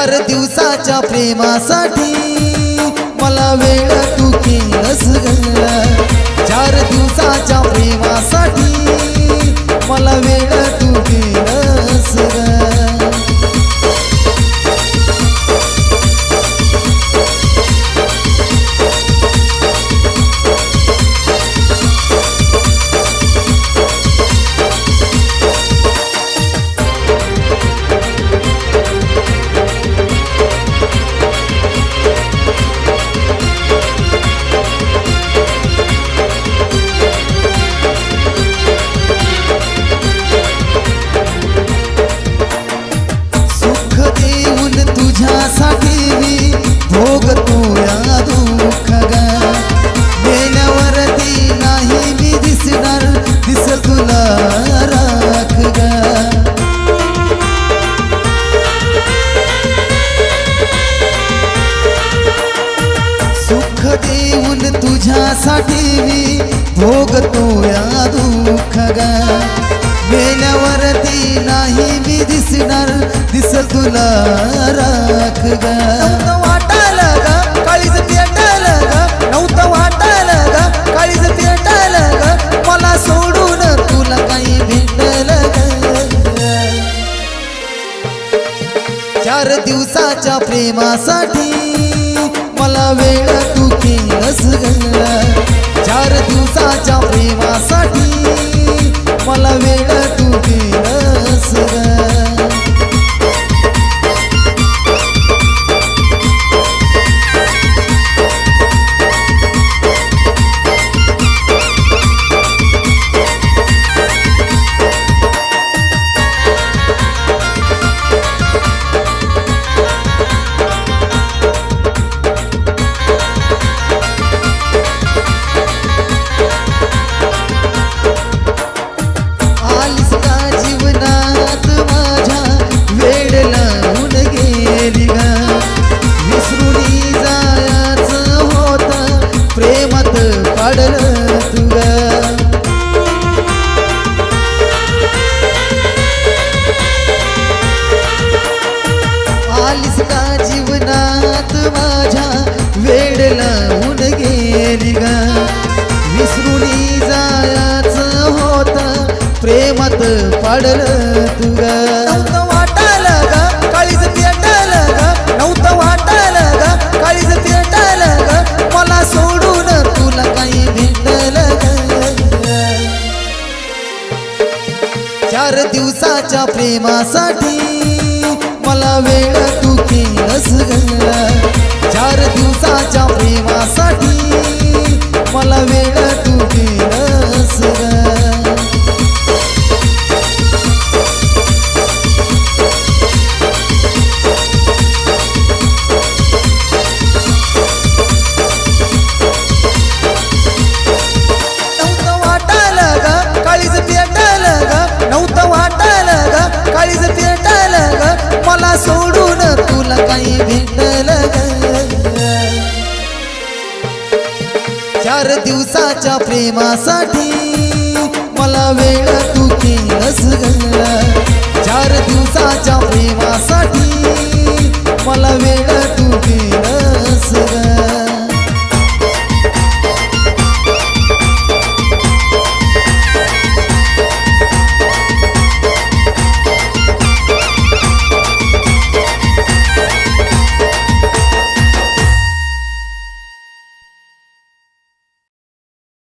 4 दिवसाच्या प्रेमासाठी मला वेळ तू केलंस ग 4 दिवसाच्या प्रेमासाठी मला वेळ तू केलंस ग तुझ्यासाठी मी भोगतो या दुःख ग मेल्यावरती नाही मी दिसणार दिस तुला राख ग सुख देऊन तुझ्यासाठी मी भोगतो या दुःख ग मेल्यावरती नाही मी दिसणार दिस तुला राख ग नव्हतं वाटायला ग काळीज पेटायला ग नव्हतं वाटायला ग काळीज पेटायला ग मला सोडून तुला काही भेटलं ग 4 दिवसाच्या प्रेमासाठी मला वेळ तू केलंस ग 4 दिवसाच्या प्रेमासाठी मला वेळ तू केलंस ग आलीस का जीवनात माझ्या वेड लावून गेली ग विसरूनी जायचं होतं प्रेमात पाडलं तू ग नव्हतं वाटायला ग काळीज पेटायला ग नव्हतं वाटायला ग काळीज पेटायला ग मला सोडून तुला काही भेटलं ग 4 दिवसाच्या प्रेमासाठी मला वेळ तू केलंस ग 4 दिवसाच्या प्रेमासाठी मला वेळ तू केलंस ग नव्हतं वाटायला ग काळीज पेटायला ग नव्हतं वाटायला ग काळीज पेटायला ग मला सोडून तुला काही भेटलं ग 4 दिवसाच्या प्रेमासाठी मला वेळ तू केलंस ग 4 दिवसाच्या प्रेमासाठी मला वेळ